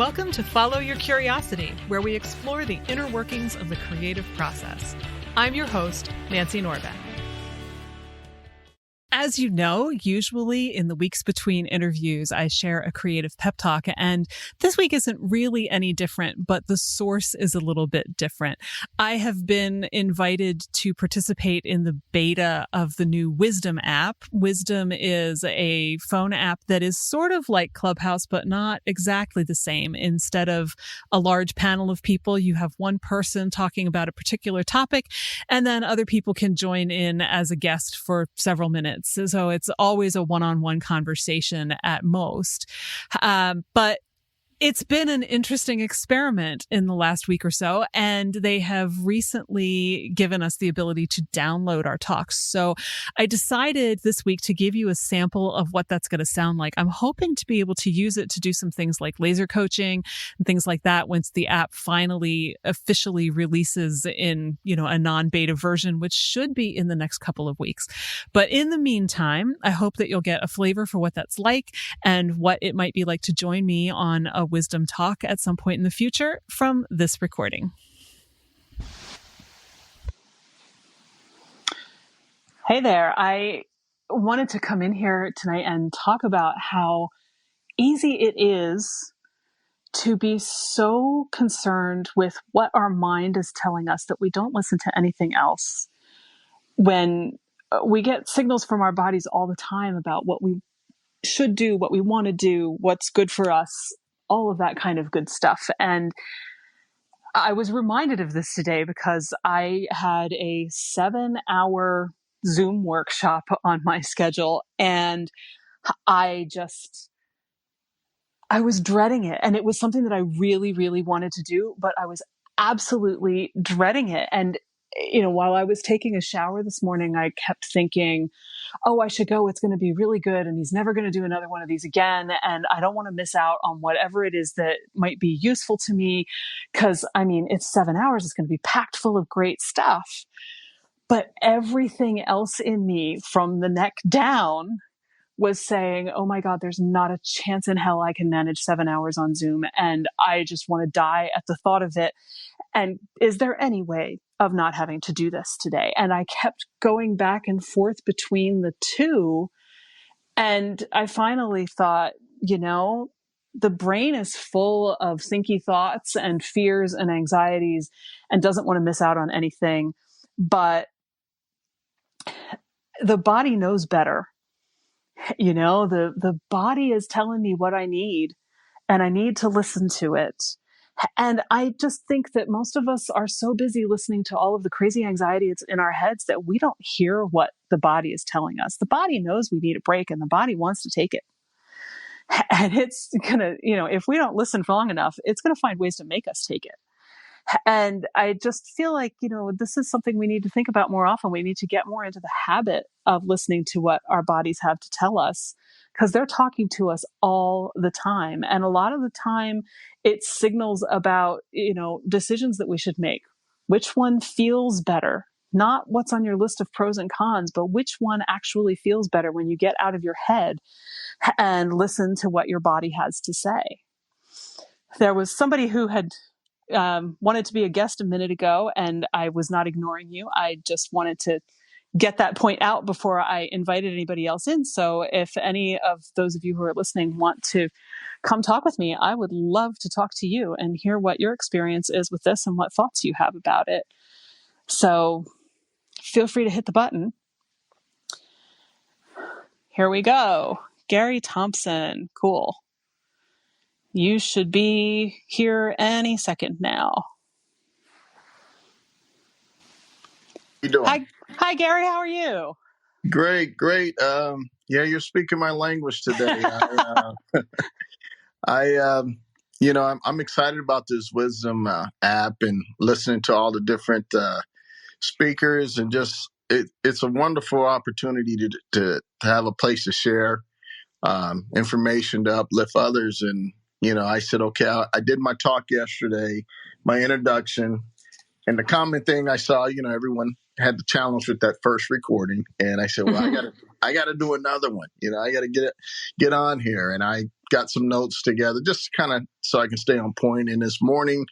Welcome to Follow Your Curiosity, where we explore the inner workings of the creative process. I'm your host, Nancy Norbeck. As you know, usually in the weeks between interviews, I share a creative pep talk, and this week isn't really any different, but the source is a little bit different. I have been invited to participate in the beta of the new Wisdom app. Wisdom is a phone app that is sort of like Clubhouse, but not exactly the same. Instead of a large panel of people, you have one person talking about a particular topic, and then other people can join in as a guest for several minutes. So it's always a one-on-one conversation at most. But it's been an interesting experiment in the last week or so, and they have recently given us the ability to download our talks. So I decided this week to give you a sample of what that's going to sound like. I'm hoping to be able to use it to do some things like laser coaching and things like that once the app finally officially releases in, a non-beta version, which should be in the next couple of weeks. But in the meantime, I hope that you'll get a flavor for what that's like and what it might be like to join me on a Wisdom talk at some point in the future from this recording. Hey there. I wanted to come in here tonight and talk about how easy it is to be so concerned with what our mind is telling us that we don't listen to anything else. When we get signals from our bodies all the time about what we should do, what we want to do, what's good for us, all of that kind of good stuff. And I was reminded of this today because I had a 7-hour Zoom workshop on my schedule, and I was dreading it. And it was something that I really, really wanted to do, but I was absolutely dreading it. And while I was taking a shower this morning, I kept thinking, oh, I should go. It's going to be really good. And he's never going to do another one of these again. And I don't want to miss out on whatever it is that might be useful to me. Because, it's 7 hours. It's going to be packed full of great stuff. But everything else in me from the neck down was saying, oh my God, there's not a chance in hell I can manage 7 hours on Zoom. And I just want to die at the thought of it. And is there any way of not having to do this today? And I kept going back and forth between the two. And I finally thought, the brain is full of thinky thoughts and fears and anxieties and doesn't want to miss out on anything. But the body knows better. The body is telling me what I need, and I need to listen to it. And I just think that most of us are so busy listening to all of the crazy anxiety that's in our heads that we don't hear what the body is telling us. The body knows we need a break, and the body wants to take it. And it's going to, if we don't listen for long enough, it's going to find ways to make us take it. And I just feel like, this is something we need to think about more often. We need to get more into the habit of listening to what our bodies have to tell us, because they're talking to us all the time. And a lot of the time it signals about, decisions that we should make. Which one feels better? Not what's on your list of pros and cons, but which one actually feels better when you get out of your head and listen to what your body has to say. There was somebody who had wanted to be a guest a minute ago, and I was not ignoring you. I just wanted to get that point out before I invited anybody else in. So if any of those of you who are listening want to come talk with me, I would love to talk to you and hear what your experience is with this and what thoughts you have about it. So feel free to hit the button. Here we go. Gary Thompson. Cool. You should be here any second now. How you doing? Hi, Gary. How are you? Great. Yeah, you're speaking my language today. I'm excited about this Wisdom app and listening to all the different speakers, and just it's a wonderful opportunity to have a place to share information to uplift others. And I said, okay, I did my talk yesterday, my introduction, and the common thing I saw, everyone had the challenge with that first recording, and I said, well, I gotta do another one. I gotta get on here, and I got some notes together just kind of so I can stay on point. And this morning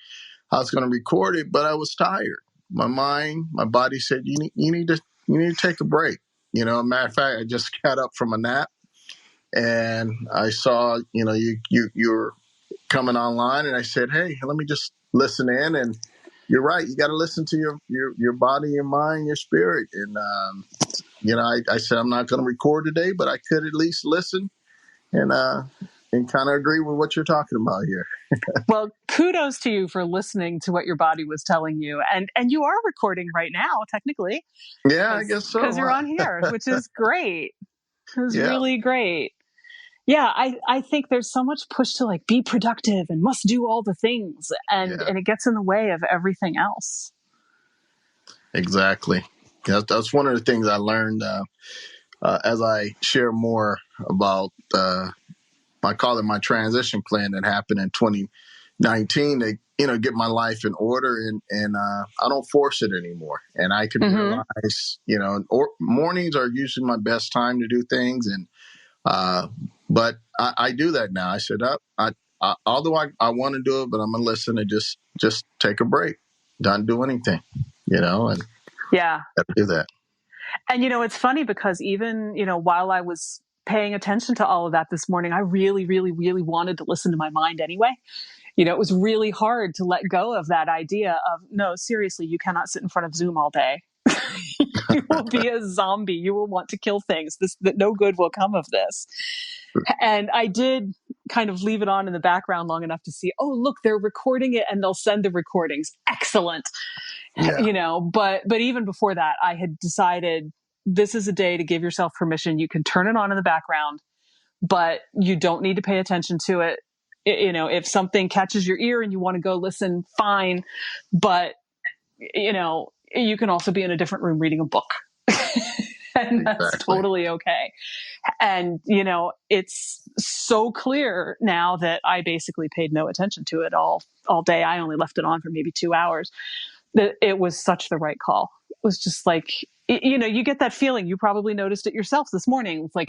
I was going to record it, but I was tired. My body said, you need to take a break. Matter of fact, I just got up from a nap, and I saw, you're coming online, and I said, hey, let me just listen in. And you're right. You got to listen to your body, your mind, your spirit. And, I said, I'm not going to record today, but I could at least listen and kind of agree with what you're talking about here. Well, kudos to you for listening to what your body was telling you. And you are recording right now, technically. Yeah, I guess so. Because you're on here, which is great. It was Yeah. really great. Yeah, I think there's so much push to like be productive and must do all the things, and it gets in the way of everything else. Exactly. That's one of the things I learned as I share more about I call it my transition plan that happened in 2019 to get my life in order, and I don't force it anymore. And I can realize mornings are usually my best time to do things, and but I do that now. I said, although I want to do it, but I'm gonna listen and just take a break, don't do anything, and do that. And it's funny because even while I was paying attention to all of that this morning, I really, really, really wanted to listen to my mind anyway. It was really hard to let go of that idea of, no, seriously, you cannot sit in front of Zoom all day. You will be a zombie. You will want to kill things. That no good will come of this. And I did kind of leave it on in the background long enough to see, oh, look, they're recording it and they'll send the recordings. Excellent. Yeah. But even before that, I had decided this is a day to give yourself permission. You can turn it on in the background, but you don't need to pay attention to it. If something catches your ear and you want to go listen, fine. But, you can also be in a different room reading a book. And that's totally okay. And, it's so clear now that I basically paid no attention to it all day. I only left it on for maybe 2 hours. That it was such the right call. It was just like, you get that feeling. You probably noticed it yourself this morning. It's like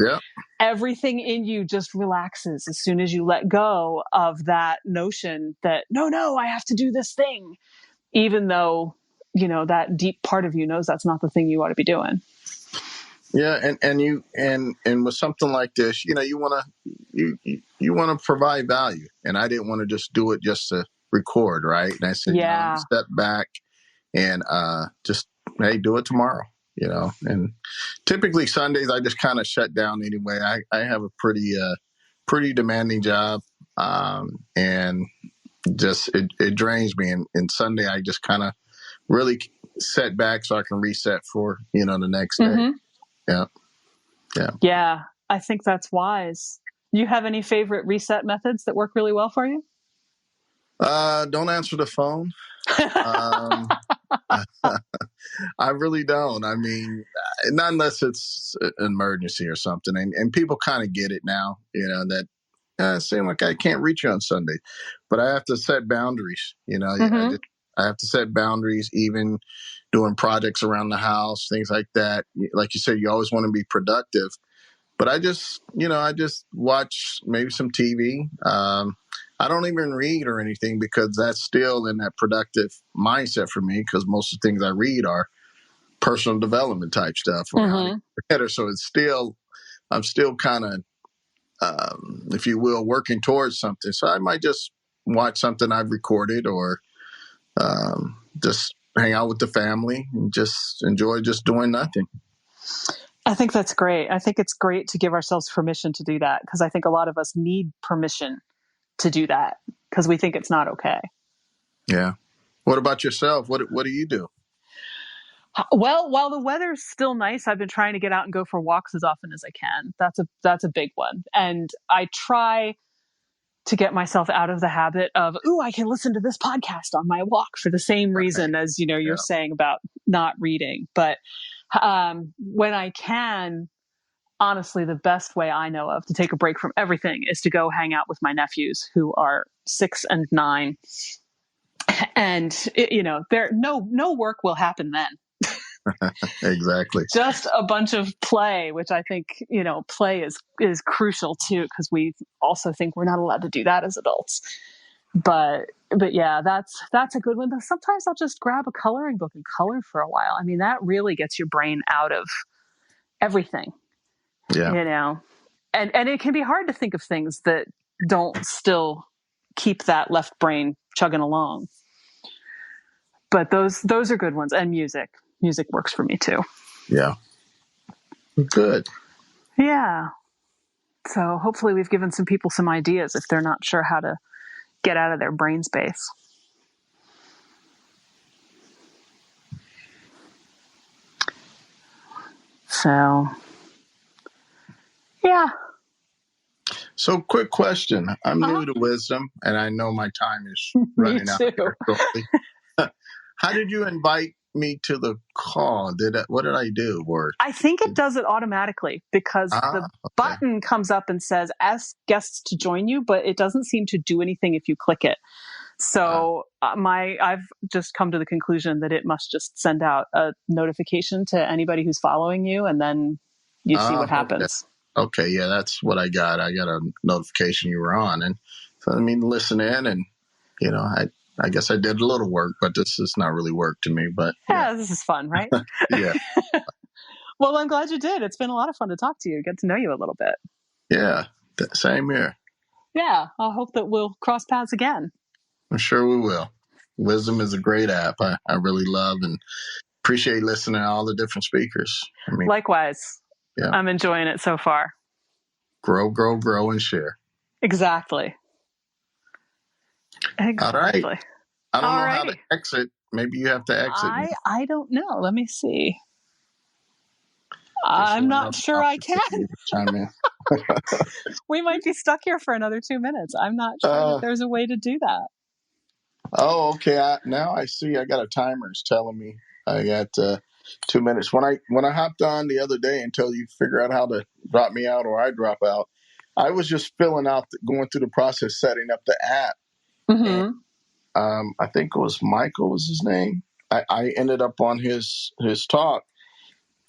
everything in you just relaxes as soon as you let go of that notion that, no, I have to do this thing, even though, that deep part of you knows that's not the thing you ought to be doing. Yeah, and with something like this, you want to provide value, and I didn't want to just do it just to record, right? And I said, step back and just do it tomorrow, And typically Sundays I just kind of shut down anyway. I have a pretty demanding job, and just it drains me. And Sunday I just kind of really set back so I can reset for the next day. Yeah, I think that's wise. You have any favorite reset methods that work really well for you? Don't answer the phone. I really don't. I mean, not unless it's an emergency or something. And people kind of get it now, that it seems like I can't reach you on Sunday. But I have to set boundaries, I have to set boundaries, even doing projects around the house, things like that. Like you said, you always want to be productive. But I just watch maybe some TV. I don't even read or anything because that's still in that productive mindset for me, because most of the things I read are personal development type stuff or how to get better. So I'm still kind of, if you will, working towards something. So I might just watch something I've recorded, or just hang out with the family and just enjoy just doing nothing. I think that's great. I think it's great to give ourselves permission to do that, because I think a lot of us need permission to do that because we think it's not okay. Yeah. What about yourself? What do you do? Well, while the weather's still nice, I've been trying to get out and go for walks as often as I can. That's a big one. And I try to get myself out of the habit of, I can listen to this podcast on my walk, for the same reason as, you're saying about not reading. But when I can, honestly, the best way I know of to take a break from everything is to go hang out with my nephews, who are 6 and 9. And, no work will happen then. Exactly. Just a bunch of play, which I think, play is crucial too, because we also think we're not allowed to do that as adults. But yeah, that's a good one. Sometimes I'll just grab a coloring book and color for a while. I mean, that really gets your brain out of everything, Yeah. And it can be hard to think of things that don't still keep that left brain chugging along. But those are good ones. And music works for me too. Yeah. Good. Yeah. So hopefully we've given some people some ideas if they're not sure how to get out of their brain space. So, yeah. So, quick question. I'm new to wisdom, and I know my time is Me running out too. here shortly. How did you invite me to the call? What did I do? Or I think it does it automatically because the okay. button comes up and says ask guests to join you, but it doesn't seem to do anything if you click it. So I've just come to the conclusion that it must just send out a notification to anybody who's following you, and then you see what Okay. happens. Okay, yeah, that's what I got. I got a notification you were on, and so I mean, listen in, and I guess I did a little work, but this is not really work to me. But Yeah, this is fun, right? yeah, Well, I'm glad you did. It's been a lot of fun to talk to you, get to know you a little bit. yeah, same here. Yeah, I hope that we'll cross paths again. I'm sure we will. Wisdom is a great app. I really love and appreciate listening to all the different speakers. I mean, Likewise. yeah, I'm enjoying it so far. grow, grow, grow, and share. Exactly. All right. I don't All know how to righty. exit. Maybe you have to exit me. I don't know. Let me see. Just I'm let not sure I can. chime in. We might be stuck here for another 2 minutes. I'm not sure that there's a way to do that. Oh, okay. Now I see. I got a timer. It's telling me I got 2 minutes. When I hopped on the other day until you figure out how to drop me out or I drop out, I was just going through the process setting up the app, and Mm-hmm. I think it was Michael was his name. I ended up on his talk,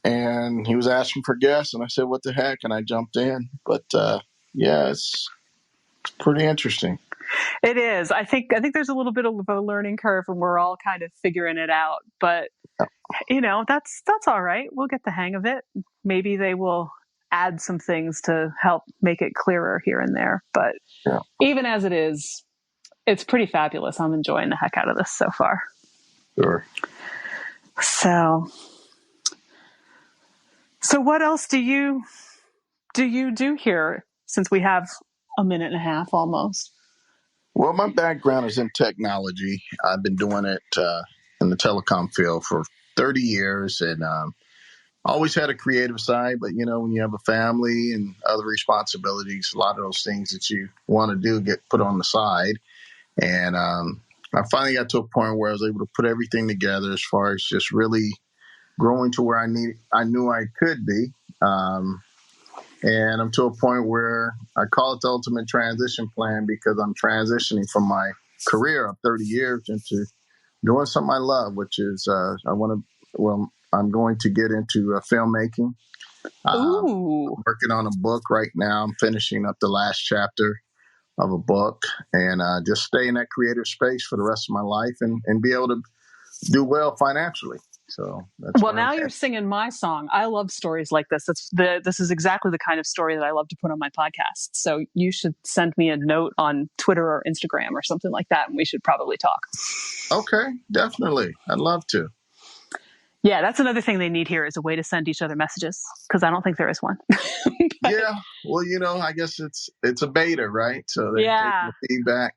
and he was asking for guests, and I said, "What the heck?" And I jumped in. But yeah, it's pretty interesting. It is. I think there's a little bit of a learning curve, and we're all kind of figuring it out. But that's all right. We'll get the hang of it. Maybe they will add some things to help make it clearer here and there. But Yeah, even as it is, it's pretty fabulous. I'm enjoying the heck out of this so far. sure. So what else do you do here since we have a minute and a half almost? Well, my background is in technology. I've been doing it in the telecom field for 30 years, and always had a creative side. But when you have a family and other responsibilities, a lot of those things that you want to do get put on the side. And I finally got to a point where I was able to put everything together as far as just really growing to where I knew I could be. And I'm to a point where I call it the ultimate transition plan because I'm transitioning from my career of 30 years into doing something I love, which is I'm going to get into filmmaking. Ooh. I'm working on a book right now. I'm finishing up the last chapter of a book, and just stay in that creative space for the rest of my life and be able to do well financially. So that's Well, where I'm now you're at. singing my song. I love stories like this. This is exactly the kind of story that I love to put on my podcast. So you should send me a note on Twitter or Instagram or something like that, and we should probably talk. Okay, definitely. I'd love to. Yeah, that's another thing they need here is a way to send each other messages because I don't think there is one. Yeah, well, I guess it's a beta, right? So they're taking Yeah, the feedback.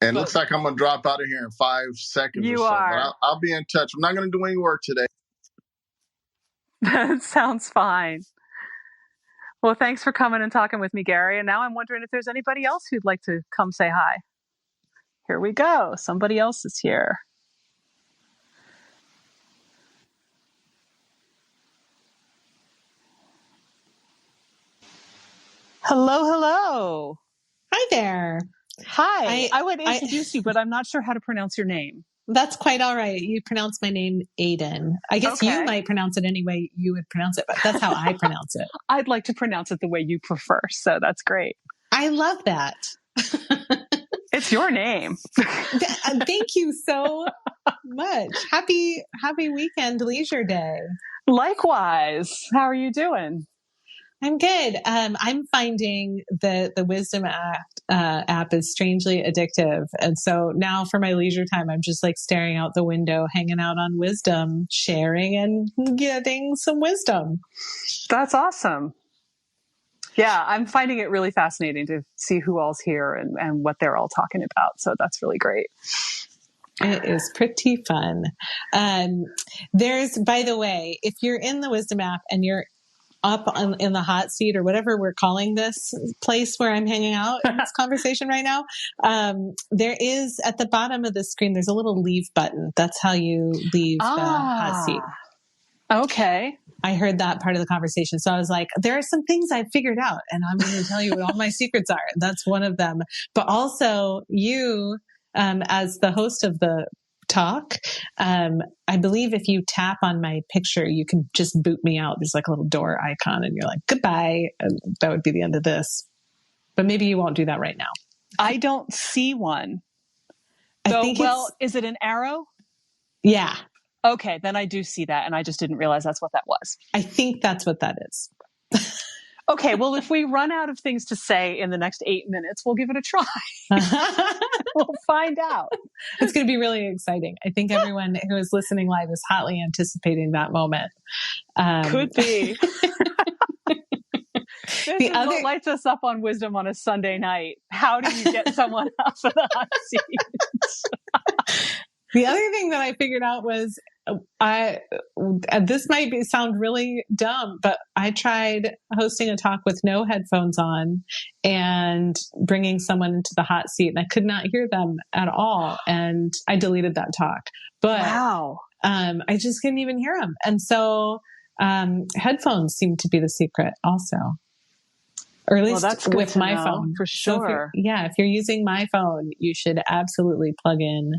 And it but looks like I'm going to drop out of here in 5 seconds or you so, but are. I'll be in touch. I'm not going to do any work today. That sounds fine. Well, thanks for coming and talking with me, Gary. And now I'm wondering if there's anybody else who'd like to come say hi. Here we go. Somebody else is here. Hello, hello. Hi there. Hi. I would introduce you, but I'm not sure how to pronounce your name. That's quite all right. You pronounce my name Aiden. I guess you might pronounce it any way you would pronounce it, but that's how I pronounce it. I'd like to pronounce it the way you prefer. So that's great. I love that. It's your name. Thank you so much. Happy weekend, leisure day. Likewise. How are you doing? I'm good. I'm finding the Wisdom app is strangely addictive. And so now for my leisure time, I'm just like staring out the window, hanging out on Wisdom, sharing and getting some wisdom. That's awesome. Yeah, I'm finding it really fascinating to see who all's here and what they're all talking about. So that's really great. It is pretty fun. There's, by the way, if you're in the Wisdom app and you're up in the hot seat or whatever we're calling this place where I'm hanging out in this conversation right now, there is at the bottom of the screen, there's a little leave button. That's how you leave the hot seat. Okay. I heard that part of the conversation. So I was like, there are some things I've figured out and I'm going to tell you what all my secrets are. That's one of them. But also you, as the host of the talk, I believe if you tap on my picture, you can just boot me out. There's like a little door icon and you're like, goodbye. And that would be the end of this. But maybe you won't do that right now. I don't see one. Is it an arrow? Yeah. Okay, then I do see that. And I just didn't realize that's what that was. I think that's what that is. Okay, well, if we run out of things to say in the next 8 minutes, we'll give it a try. We'll find out. It's going to be really exciting. I think everyone who is listening live is hotly anticipating that moment. Could be. This is what lights us up on Wisdom on a Sunday night. How do you get someone off of the hot seat? The other thing that I figured out was this might sound really dumb, but I tried hosting a talk with no headphones on and bringing someone into the hot seat, and I could not hear them at all. And I deleted that talk. But wow. I just couldn't even hear them. And so headphones seem to be the secret also. Or at least with my phone. For sure. So if you're using my phone, you should absolutely plug in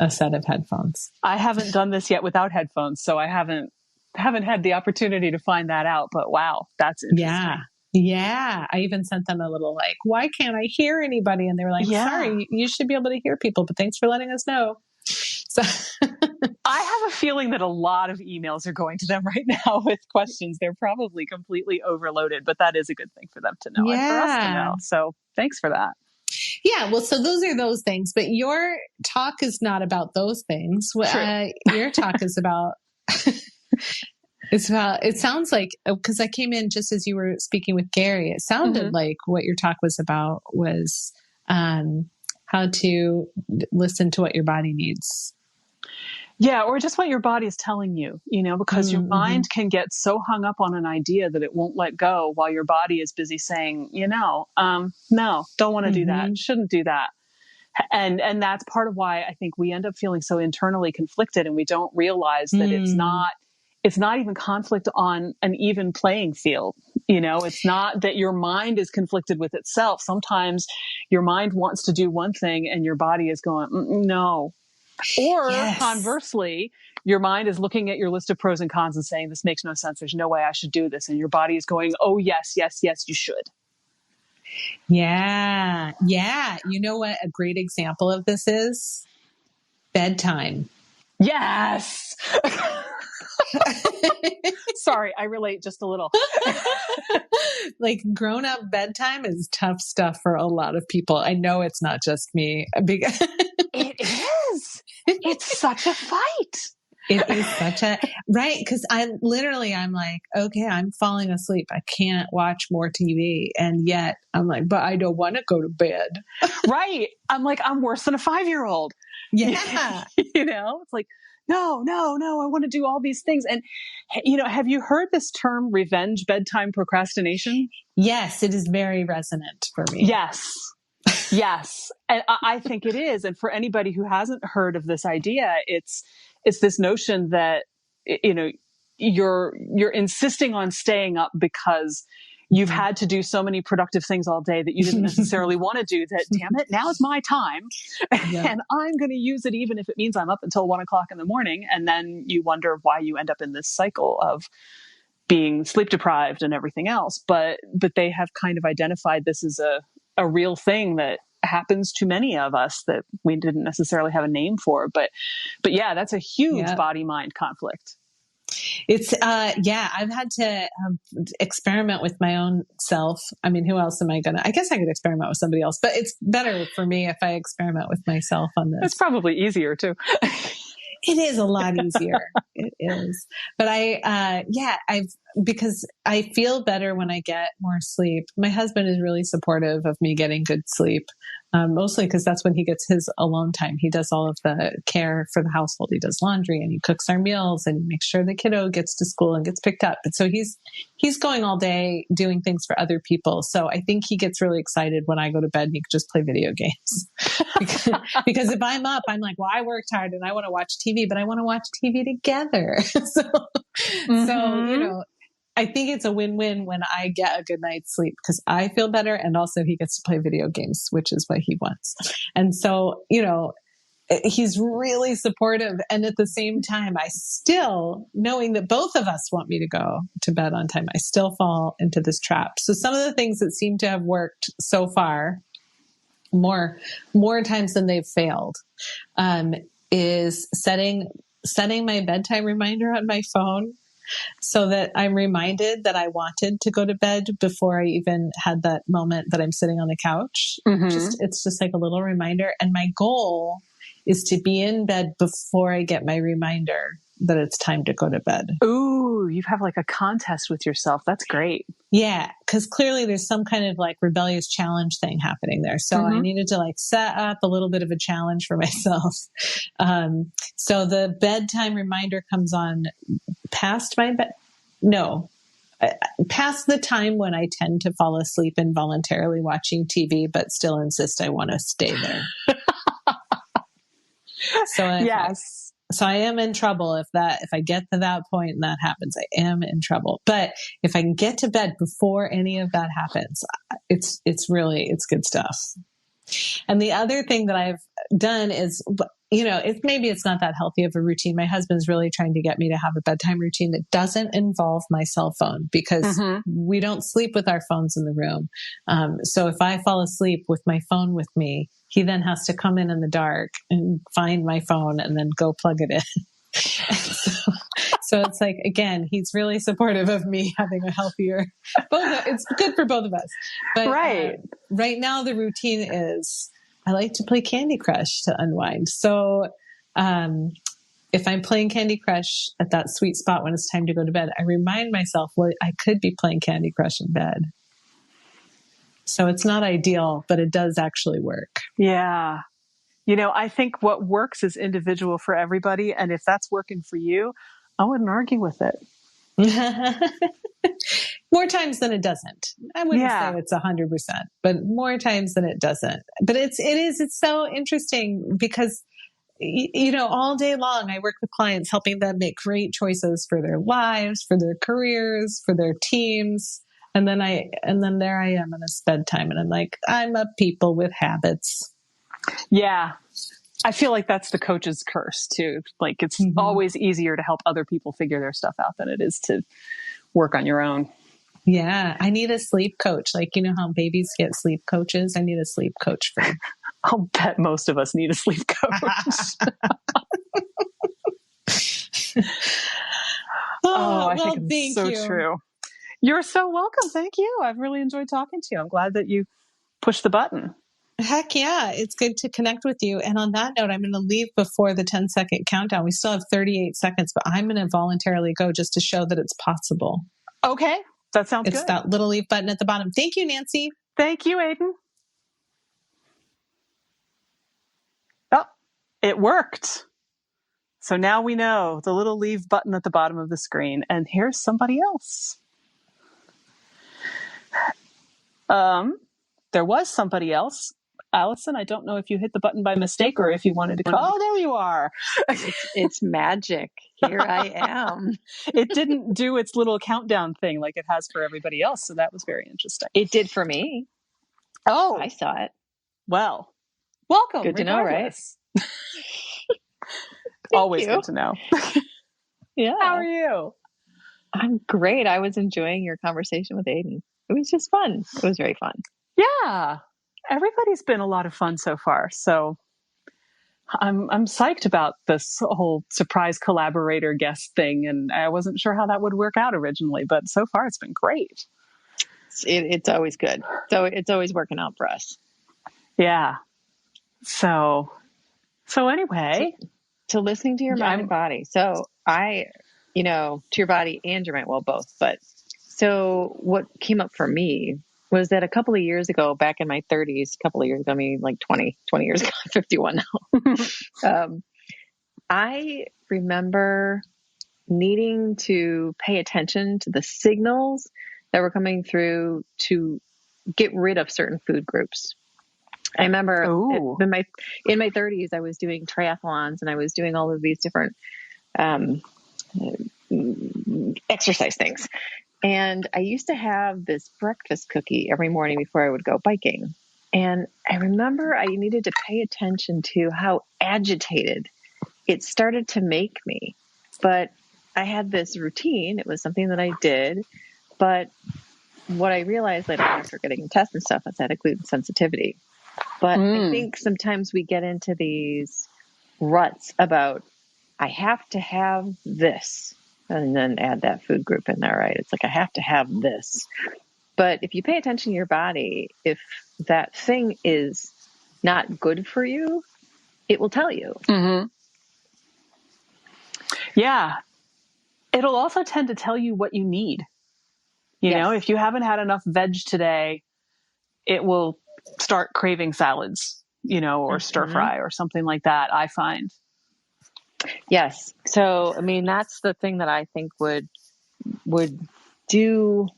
a set of headphones. I haven't done this yet without headphones, so I haven't had the opportunity to find that out, but wow, that's interesting. Yeah. I even sent them a little like, why can't I hear anybody? And they were like, sorry, you should be able to hear people, but thanks for letting us know. So I have a feeling that a lot of emails are going to them right now with questions. They're probably completely overloaded, but that is a good thing for them to know and for us to know. So thanks for that. Yeah, well, so those are those things, but your talk is not about those things. Your talk is about, it sounds like, because I came in just as you were speaking with Gary, it sounded like what your talk was about was how to listen to what your body needs. Yeah, or just what your body is telling you, because your mind can get so hung up on an idea that it won't let go while your body is busy saying, no, don't want to do that, shouldn't do that. And that's part of why I think we end up feeling so internally conflicted, and we don't realize that it's not even conflict on an even playing field. It's not that your mind is conflicted with itself. Sometimes your mind wants to do one thing and your body is going, no. Or conversely, your mind is looking at your list of pros and cons and saying, this makes no sense. There's no way I should do this. And your body is going, oh, yes, you should. Yeah. You know what a great example of this is? Bedtime. Yes. Sorry, I relate just a little. Like grown-up bedtime is tough stuff for a lot of people. I know it's not just me. It is. It's such a fight. It is such a, right. Because I'm like, okay, I'm falling asleep. I can't watch more TV. And yet I'm like, but I don't want to go to bed. Right. I'm like, I'm worse than a 5-year-old. Yeah. It's like, no, I want to do all these things. And, have you heard this term revenge bedtime procrastination? Yes, it is very resonant for me. Yes. And I think it is. And for anybody who hasn't heard of this idea, it's this notion that, you're insisting on staying up because You've had to do so many productive things all day that you didn't necessarily want to do that. Damn it. Now is my time. Yeah. And I'm going to use it, even if it means I'm up until 1 o'clock in the morning. And then you wonder why you end up in this cycle of being sleep deprived and everything else. But they have kind of identified this as a real thing that happens to many of us that we didn't necessarily have a name for. But yeah, that's a huge body mind conflict. It's, I've had to experiment with my own self. I mean, who else am I I guess I could experiment with somebody else, but it's better for me if I experiment with myself on this. It's probably easier too. It is a lot easier. It is. But because I feel better when I get more sleep. My husband is really supportive of me getting good sleep. Mostly because that's when he gets his alone time. He does all of the care for the household. He does laundry and he cooks our meals and he makes sure the kiddo gets to school and gets picked up. And so he's going all day doing things for other people. So I think he gets really excited when I go to bed and he can just play video games. because if I'm up, I'm like, well, I worked hard and I want to watch TV, but I want to watch TV together. So, you know, I think it's a win-win when I get a good night's sleep because I feel better and also he gets to play video games, which is what he wants. And so, you know, he's really supportive. And at the same time, I still, knowing that both of us want me to go to bed on time, I still fall into this trap. So some of the things that seem to have worked so far, more times than they've failed, is setting my bedtime reminder on my phone, so that I'm reminded that I wanted to go to bed before I even had that moment that I'm sitting on the couch. It's just like a little reminder. And my goal is to be in bed before I get my reminder that it's time to go to bed. Ooh, you have like a contest with yourself. That's great. Yeah, because clearly there's some kind of like rebellious challenge thing happening there. So I needed to like set up a little bit of a challenge for myself. So the bedtime reminder comes on past the time when I tend to fall asleep involuntarily watching TV, but still insist I want to stay there. So I am in trouble if I get to that point and that happens. I am in trouble. But if I can get to bed before any of that happens, it's good stuff. And the other thing that I've done is, you know, maybe it's not that healthy of a routine. My husband's really trying to get me to have a bedtime routine that doesn't involve my cell phone because we don't sleep with our phones in the room. So if I fall asleep with my phone with me, he then has to come in the dark and find my phone and then go plug it in. So it's like, again, he's really supportive of me having a healthier, it's good for both of us. But right now the routine is I like to play Candy Crush to unwind. So if I'm playing Candy Crush at that sweet spot when it's time to go to bed, I remind myself, well, I could be playing Candy Crush in bed. So it's not ideal, but it does actually work. Yeah. You know, I think what works is individual for everybody. And if that's working for you, I wouldn't argue with it. More times than it doesn't. I wouldn't say it's 100%, but more times than it doesn't. But it's so interesting because, you know, all day long I work with clients helping them make great choices for their lives, for their careers, for their teams. And then there I am, and it's bedtime, and I'm like, I'm a people with habits. Yeah. I feel like that's the coach's curse too. Like it's always easier to help other people figure their stuff out than it is to work on your own. Yeah. I need a sleep coach. Like, you know how babies get sleep coaches? I need a sleep coach for. I'll bet most of us need a sleep coach. I think it's so true. You're so welcome. Thank you. I've really enjoyed talking to you. I'm glad that you pushed the button. Heck yeah. It's good to connect with you. And on that note, I'm going to leave before the 10-second countdown. We still have 38 seconds, but I'm going to voluntarily go just to show that it's possible. Okay. That sounds good. It's that little leave button at the bottom. Thank you, Nancy. Thank you, Aiden. Oh, it worked. So now we know the little leave button at the bottom of the screen. And here's somebody else. There was somebody else. Allison, I don't know if you hit the button by mistake or if you wanted to call. Oh, there you are. It's magic. Here I am. It didn't do its little countdown thing like it has for everybody else. So that was very interesting. It did for me. Oh, I saw it. well, welcome. Good to know, right? Always you. good to know. Yeah. How are you? I'm great. I was enjoying your conversation with Aiden. It was just fun. It was very fun. Yeah. Everybody's been a lot of fun so far. So I'm psyched about this whole surprise collaborator guest thing. And I wasn't sure how that would work out originally, but so far it's been great. It's always good. So it's always working out for us. Yeah. So anyway. To listening to your mind and body. So to your body and your mind, well, both. But so what came up for me was that a couple of years ago, back in my 30s, I mean, like 20 years ago, I'm 51 now. I remember needing to pay attention to the signals that were coming through to get rid of certain food groups. I remember in my 30s, I was doing triathlons and I was doing all of these different exercise things. And I used to have this breakfast cookie every morning before I would go biking. And I remember I needed to pay attention to how agitated it started to make me. But I had this routine. It was something that I did. But what I realized later after getting a test and stuff is I had a gluten sensitivity. But I think sometimes we get into these ruts about, I have to have this, and then add that food group in there, right? It's like, I have to have this. But if you pay attention to your body, if that thing is not good for you, it will tell you. Mm-hmm. Yeah. It'll also tend to tell you what you need. You know, if you haven't had enough veg today, it will start craving salads, or stir fry or something like that, I find. Yes. So, I mean, that's the thing that I think would do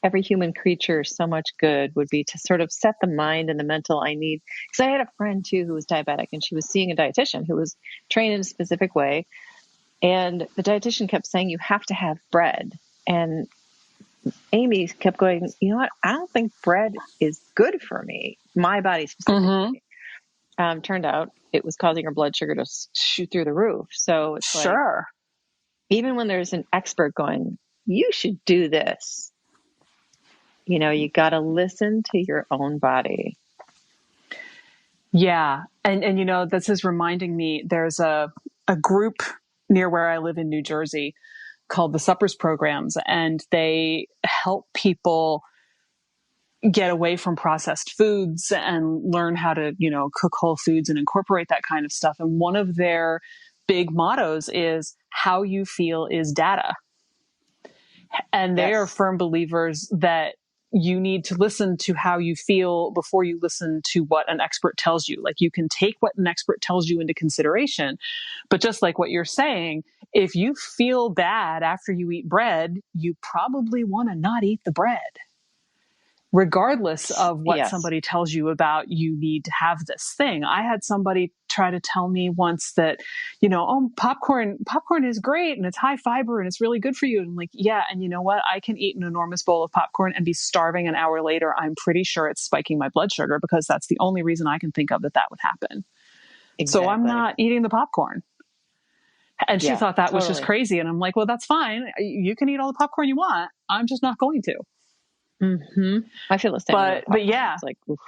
every human creature so much good, would be to sort of set the mind and the mental I need. Because I had a friend too who was diabetic, and she was seeing a dietitian who was trained in a specific way. And the dietitian kept saying, you have to have bread. And Amy kept going, you know what? I don't think bread is good for me, my body specifically. Turned out it was causing her blood sugar to shoot through the roof. So it's like, even when there's an expert going, you should do this, you got to listen to your own body. Yeah. And this is reminding me, there's a group near where I live in New Jersey called the Suppers Programs, and they help people get away from processed foods and learn how to, cook whole foods and incorporate that kind of stuff. And one of their big mottos is, how you feel is data. And they are firm believers that you need to listen to how you feel before you listen to what an expert tells you. Like, you can take what an expert tells you into consideration, but just like what you're saying, if you feel bad after you eat bread, you probably want to not eat the bread, regardless of what somebody tells you about, you need to have this thing. I had somebody try to tell me once that, popcorn is great and it's high fiber and it's really good for you. And I'm like, yeah. And you know what? I can eat an enormous bowl of popcorn and be starving an hour later. I'm pretty sure it's spiking my blood sugar, because that's the only reason I can think of that would happen. Exactly. So I'm not eating the popcorn. And she thought that was just crazy. And I'm like, well, that's fine. You can eat all the popcorn you want. I'm just not going to. Mm-hmm. I feel the same. But yeah, it's like, oof.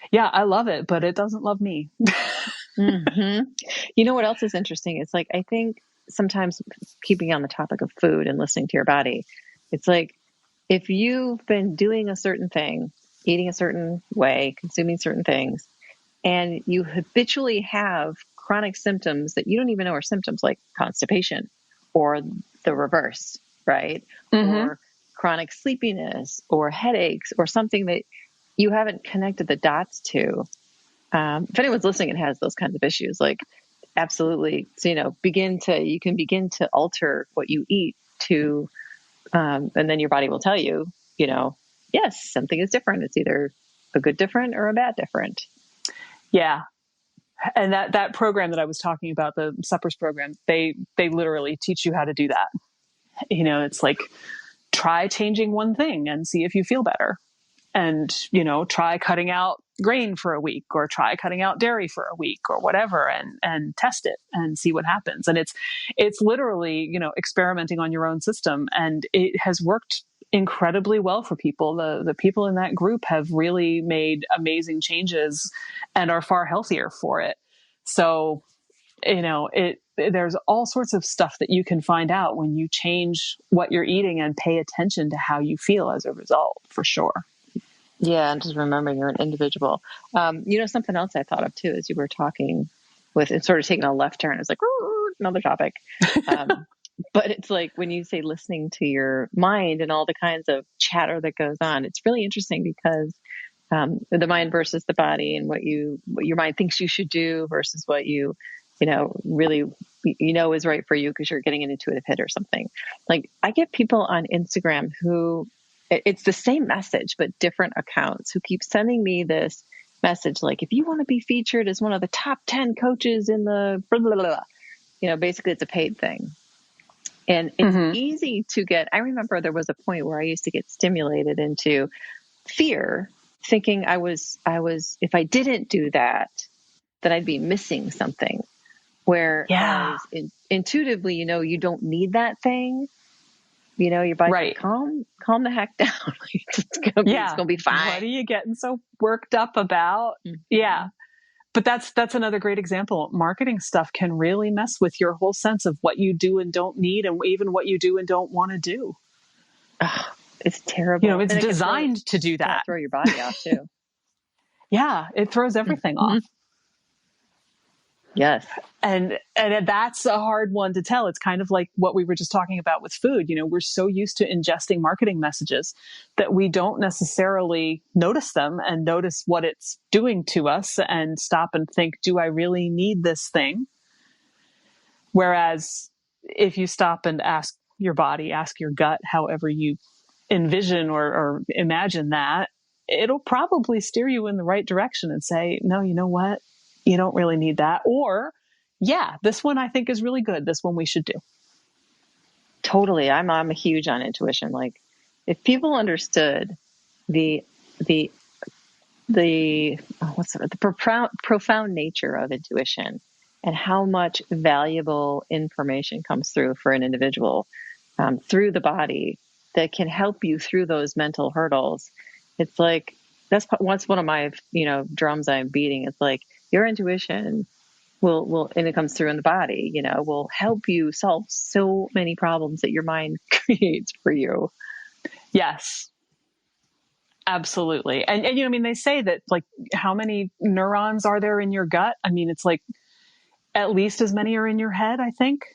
Yeah, I love it, but it doesn't love me. Mm-hmm. You know what else is interesting? It's like, I think sometimes, keeping on the topic of food and listening to your body, it's like, if you've been doing a certain thing, eating a certain way, consuming certain things, and you habitually have chronic symptoms that you don't even know are symptoms, like constipation or the reverse, right? Mm-hmm. Or chronic sleepiness or headaches or something that you haven't connected the dots to. If anyone's listening and has those kinds of issues, like, absolutely. So, you can begin to alter what you eat to, and then your body will tell you, yes, something is different. It's either a good different or a bad different. Yeah. And that program that I was talking about, the suppers program, they literally teach you how to do that. It's like, try changing one thing and see if you feel better. And, try cutting out grain for a week, or try cutting out dairy for a week, or whatever, and test it and see what happens. And it's literally, experimenting on your own system. And it has worked incredibly well for people. The people in that group have really made amazing changes and are far healthier for it. So, there's all sorts of stuff that you can find out when you change what you're eating and pay attention to how you feel as a result, for sure. Yeah, and just remembering you're an individual. Something else I thought of too, as you were talking with, it's sort of taking a left turn. It's like, another topic. But it's like when you say listening to your mind and all the kinds of chatter that goes on, it's really interesting because the mind versus the body, and what your mind thinks you should do versus what really is right for you because you're getting an intuitive hit or something. Like, I get people on Instagram who, it's the same message but different accounts, who keep sending me this message like, if you want to be featured as one of the top 10 coaches in the blah, blah, blah, blah. Basically it's a paid thing. And it's easy to get. I remember there was a point where I used to get stimulated into fear, thinking I was, if I didn't do that, that I'd be missing something. Whereas intuitively, you don't need that thing. Your body's right. Like, calm the heck down. It's gonna be fine. What are you getting so worked up about? Mm-hmm. Yeah. But that's another great example. Marketing stuff can really mess with your whole sense of what you do and don't need, and even what you do and don't want to do. It's terrible. It's designed to do that. Throw your body off too. Yeah, it throws everything off. Yes. And that's a hard one to tell. It's kind of like what we were just talking about with food. We're so used to ingesting marketing messages that we don't necessarily notice them and notice what it's doing to us and stop and think, do I really need this thing? Whereas if you stop and ask your body, ask your gut, however you envision or imagine that, it'll probably steer you in the right direction and say, no, you know what? You don't really need that. Or, yeah, this one I think is really good. This one we should do. Totally. I'm a huge on intuition. Like, if people understood the profound nature of intuition and how much valuable information comes through for an individual through the body that can help you through those mental hurdles. It's like, that's one of my, drums I'm beating. It's like, your intuition will, and it comes through in the body, will help you solve so many problems that your mind creates for you. Yes, absolutely. And they say that, like, how many neurons are there in your gut? It's like at least as many are in your head, I think.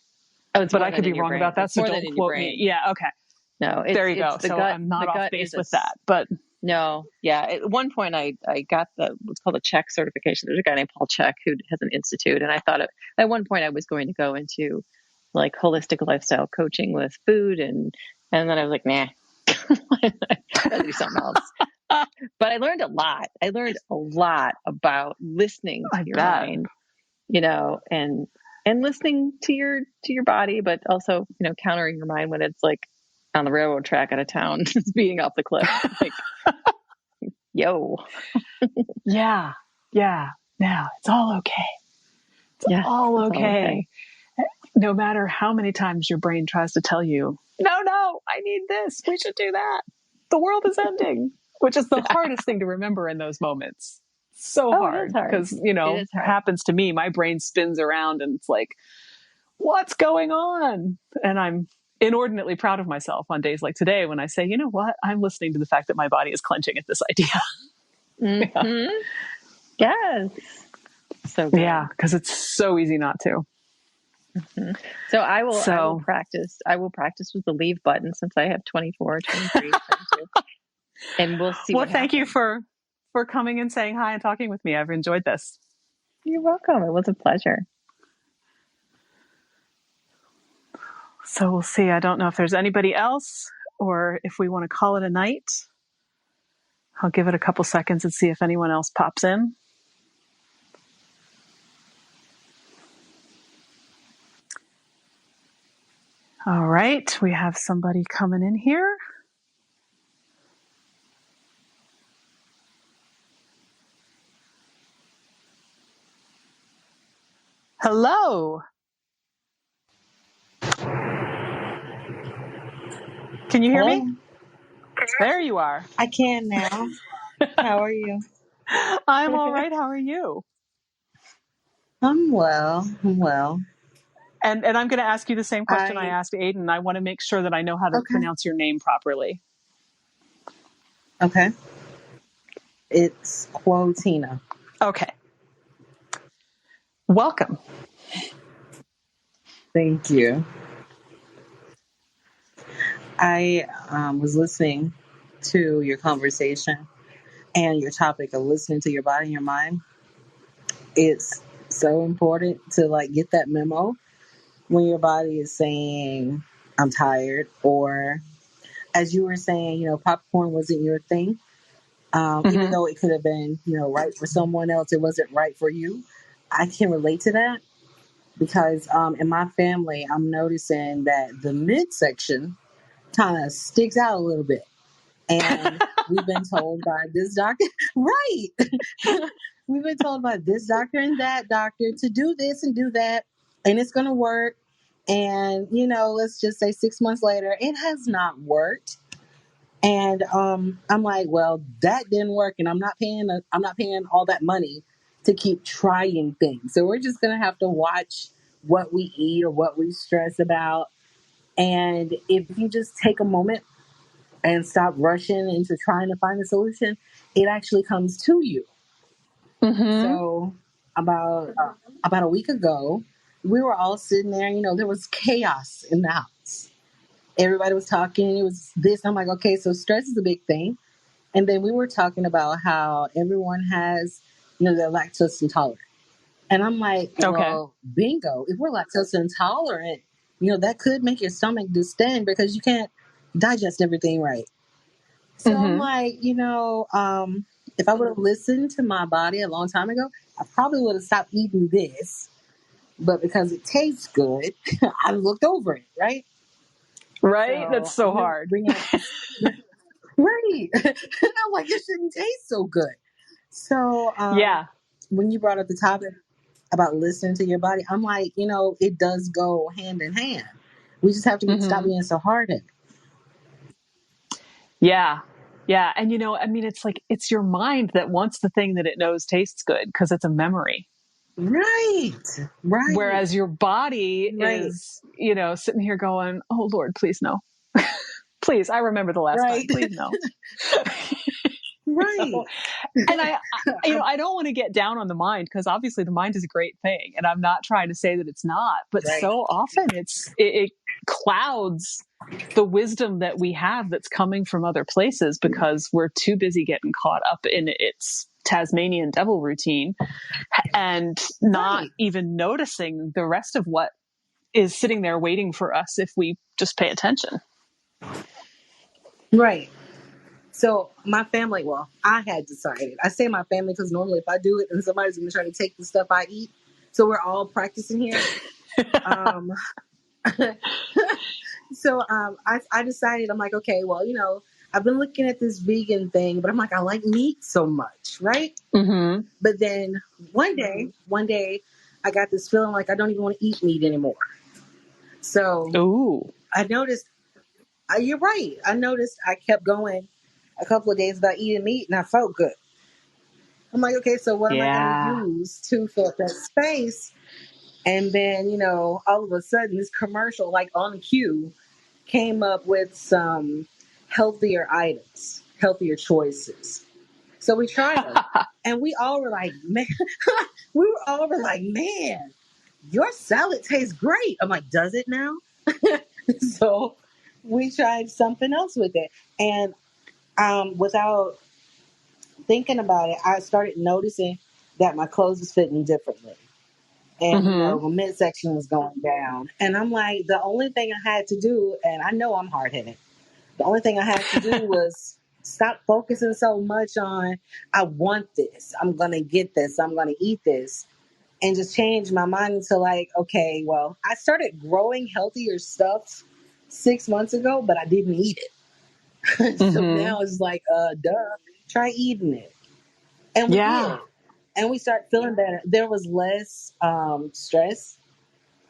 Oh, but I could be wrong about that. So don't quote me. Yeah. Okay. No, there you go. So I'm not off base with that, but no. Yeah. At one point I got what's called a CHEK certification. There's a guy named Paul Chek who has an institute. And I thought at one point I was going to go into like holistic lifestyle coaching with food. And then I was like, nah, I'll do something else. But I learned a lot. I learned a lot about listening to your mind, and listening to your body, but also, countering your mind when it's like on the railroad track out of town, speeding off the cliff. Like, yo. Yeah. Now it's all okay. It's all okay. No matter how many times your brain tries to tell you, no, I need this. We should do that. The world is ending, which is the hardest thing to remember in those moments. So hard because, it happens to me. My brain spins around and it's like, what's going on? And I'm inordinately proud of myself on days like today when I say, you know what? I'm listening to the fact that my body is clenching at this idea. Mm-hmm. Yes. So good. Yeah, because it's so easy not to. Mm-hmm. So I will practice. I will practice with the leave button since I have 24, 23, 22. And we'll see. Well, thank you for coming and saying hi and talking with me. I've enjoyed this. You're welcome. It was a pleasure. So we'll see. I don't know if there's anybody else or if we want to call it a night. I'll give it a couple seconds and see if anyone else pops in. All right, we have somebody coming in here. Hello. Can you hear Hello? me? There you are. I can now. How are you? I'm all right. How are you? I'm well. I'm well. And I'm going to ask you the same question I I asked Aiden. I want to make sure that I know how to okay. pronounce your name properly. Okay. It's Quotina. Okay. Welcome. Thank you. I was listening to your conversation and your topic of listening to your body and your mind. It's so important to like get that memo when your body is saying, I'm tired, or as you were saying, popcorn wasn't your thing. Even Mm-hmm. though it could have been, right for someone else, it wasn't right for you. I can relate to that because in my family, I'm noticing that the midsection kind of sticks out a little bit. And we've been told by this doctor, right? We've been told by this doctor and that doctor to do this and do that, and it's going to work. And, let's just say 6 months later, it has not worked. And I'm like, well, that didn't work, and I'm not paying all that money to keep trying things. So we're just gonna have to watch what we eat or what we stress about. And if you just take a moment and stop rushing into trying to find a solution, it actually comes to you. Mm-hmm. So about a week ago, we were all sitting there. There was chaos in the house. Everybody was talking. It was this. I'm like, okay, so stress is a big thing. And then we were talking about how everyone has, they're lactose intolerant. And I'm like, Okay. well, bingo. If we're lactose intolerant, that could make your stomach distend because you can't digest everything right. So I'm Mm-hmm. like, if I would have listened to my body a long time ago, I probably would have stopped eating this. But because it tastes good, I looked over it, right? Right? That's So so I'm going to hard. bring up this. Right. And I'm like, it shouldn't taste so good. So Yeah. when you brought up the topic about listening to your body, I'm like, it does go hand in hand. We just have to stop Mm-hmm. being so hard headed. Yeah. Yeah. And it's like it's your mind that wants the thing that it knows tastes good because it's a memory. Right. Right. Whereas your body Right. is, sitting here going, oh Lord, please no. Please, I remember the last time. Right. Please no. Right. And I don't want to get down on the mind because obviously the mind is a great thing, and I'm not trying to say that it's not. But Right. so often it clouds the wisdom that we have that's coming from other places because we're too busy getting caught up in its Tasmanian devil routine and not Right. even noticing the rest of what is sitting there waiting for us if we just pay attention. Right. So my family, well, I had decided. I say my family because normally if I do it, then somebody's going to try to take the stuff I eat. So we're all practicing here. Um, so I decided, I'm like, okay, well, I've been looking at this vegan thing, but I'm like, I like meat so much, right? Mm-hmm. But then one day, I got this feeling like I don't even want to eat meat anymore. So Ooh. I noticed, you're right. I noticed I kept going a couple of days without eating meat, and I felt good. I'm like, okay, so what am I going to Yeah. use to fill up that space? And then, all of a sudden, this commercial, like on cue, came up with some healthier items, healthier choices. So we tried them, and we all were like, man, man, your salad tastes great. I'm like, does it now? So we tried something else with it, and without thinking about it, I started noticing that my clothes was fitting differently. And, Mm-hmm. my midsection was going down. And I'm like, the only thing I had to do, and I know I'm hard headed, the only thing I had to do was stop focusing so much on, I want this, I'm going to get this, I'm going to eat this, and just change my mind into like, okay, well, I started growing healthier stuff 6 months ago, but I didn't eat it. So Mm-hmm. now it's like, duh, try eating it. And we Yeah. did. And we start feeling better. There was less stress.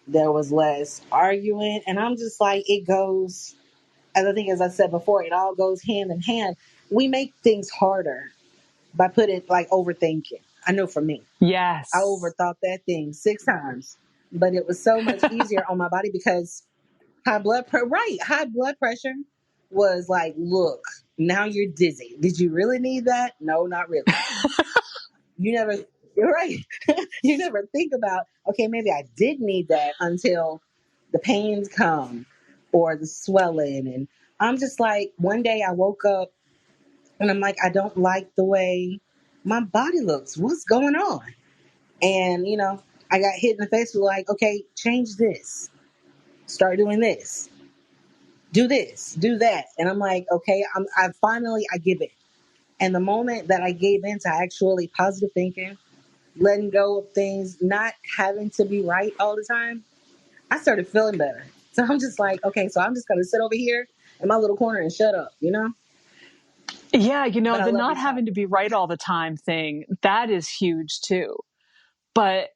There was less arguing. And I'm just like, it goes, as I think, as I said before, it all goes hand in hand. We make things harder by putting like overthinking. I know for me, I Yes. overthought that thing 6 times, but it was so much easier on my body because high blood pressure was like, look, now you're dizzy. Did you really need that? No, not really. You never, you're right. You never think about, okay, maybe I did need that until the pains come or the swelling. And I'm just like, one day I woke up and I'm like, I don't like the way my body looks. What's going on? And, I got hit in the face with like, okay, change this, start doing this, do that. And I'm like, okay, I give it. And the moment that I gave in to actually positive thinking, letting go of things, not having to be right all the time, I started feeling better. So I'm just like, okay, so I'm just going to sit over here in my little corner and shut up, Yeah. But I The love not this having to topic. be right all the time thing, that is huge too. But,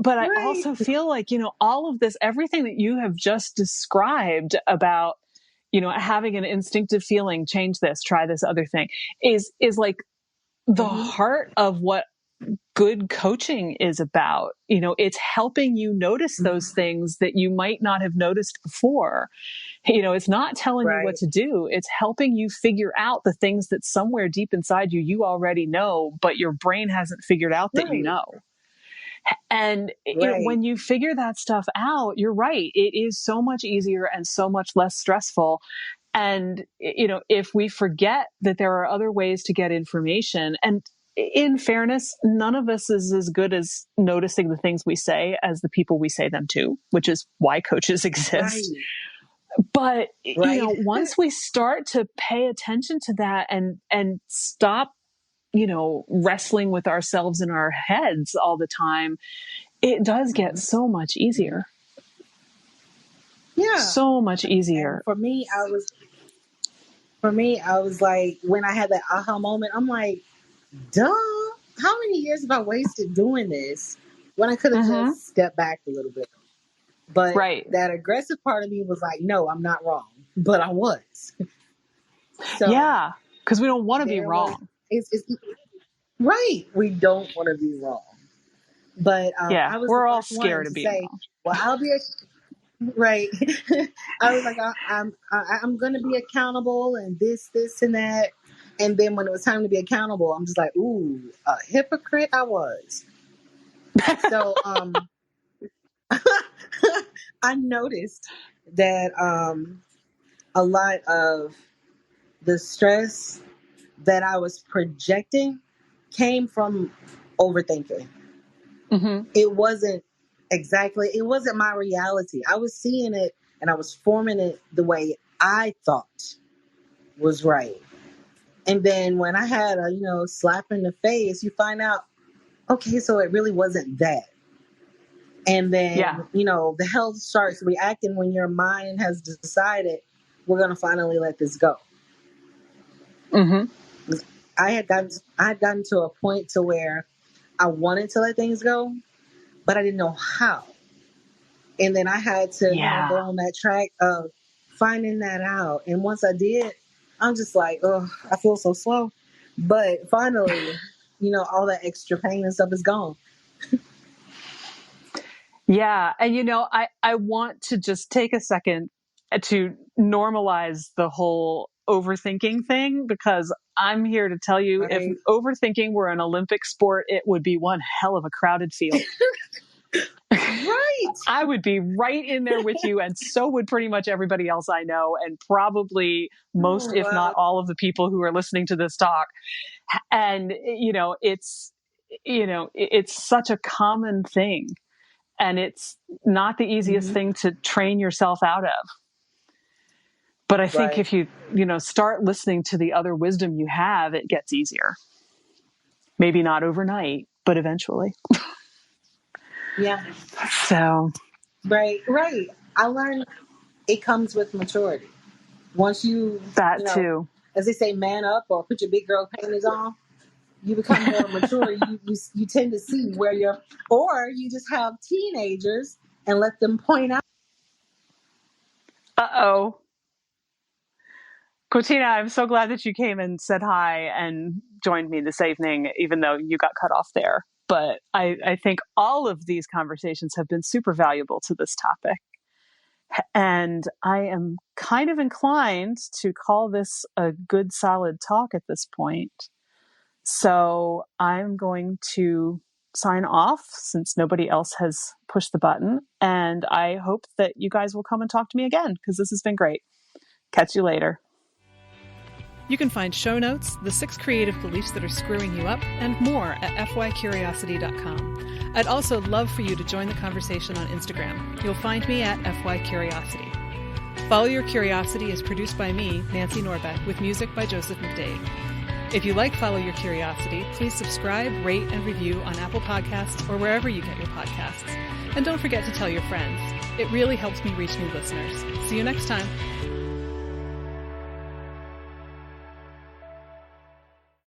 I Right. also feel like, all of this, everything that you have just described about, having an instinctive feeling, change this, try this other thing is like the Hmm. heart of what good coaching is about. It's helping you notice those things that you might not have noticed before. It's not telling you what Right. to do. It's helping you figure out the things that somewhere deep inside you already know, but your brain hasn't figured out that you Right. know. And Right. when you figure that stuff out, you're right. It is so much easier and so much less stressful. And, if we forget that there are other ways to get information, and in fairness, none of us is as good as noticing the things we say as the people we say them to, which is why coaches exist. Right. But, Right. once we start to pay attention to that and stop, wrestling with ourselves in our heads all the time, it does get Mhm. so much Mhm. easier. Yeah. So much And easier. for me, I was like, when I had that aha moment, I'm like, duh, how many years have I wasted doing this when I could have Mm-hmm. just stepped back a little bit? But Right. that aggressive part of me was like, no, I'm not wrong. But I was. So Yeah. Because we don't want to be there was, wrong. it's right. We don't want to be wrong. But Yeah. I was the We're all first one scared of to being say, wrong. well, I'll be right. I was like, I'm going to be accountable and this, and that. And then when it was time to be accountable, I'm just like, ooh, a hypocrite I was. So I noticed that a lot of the stress that I was projecting came from overthinking. Mm-hmm. It wasn't my reality. I was seeing it and I was forming it the way I thought was right. And then when I had a, slap in the face, you find out, okay, so it really wasn't that. And Yeah. then, the health starts reacting when your mind has decided we're going to finally let this go. Mm-hmm. I had gotten to a point to where I wanted to let things go, but I didn't know how. And then I had to, Yeah. go on that track of finding that out. And once I did, I'm just like, oh, I feel so slow. But finally, all that extra pain and stuff is gone. Yeah. And, I want to just take a second to normalize the whole overthinking thing, because I'm here to tell you, if Right. overthinking were an Olympic sport, it would be one hell of a crowded field. Right. I would be right in there with you, and so would pretty much everybody else I know, and probably most, Oh, if not wow. all, of the people who are listening to this talk. And it's such a common thing, and it's not the easiest Hmm. thing to train yourself out of. But I think Right. if you start listening to the other wisdom you have, it gets easier. Maybe not overnight, but eventually. Yeah. So. Right. I learned it comes with maturity. Once you That too. as they say, man up or put your big girl panties on, you become more mature. You tend to see where or you just have teenagers and let them point out. Uh-oh. Cortina, I'm so glad that you came and said hi and joined me this evening, even though you got cut off there. But I think all of these conversations have been super valuable to this topic. And I am kind of inclined to call this a good, solid talk at this point. So I'm going to sign off since nobody else has pushed the button. And I hope that you guys will come and talk to me again, because this has been great. Catch you later. You can find show notes, the 6 creative beliefs that are screwing you up, and more at fycuriosity.com. I'd also love for you to join the conversation on Instagram. You'll find me at fycuriosity. Follow Your Curiosity is produced by me, Nancy Norbeck, with music by Joseph McDade. If you like Follow Your Curiosity, please subscribe, rate, and review on Apple Podcasts or wherever you get your podcasts. And don't forget to tell your friends. It really helps me reach new listeners. See you next time.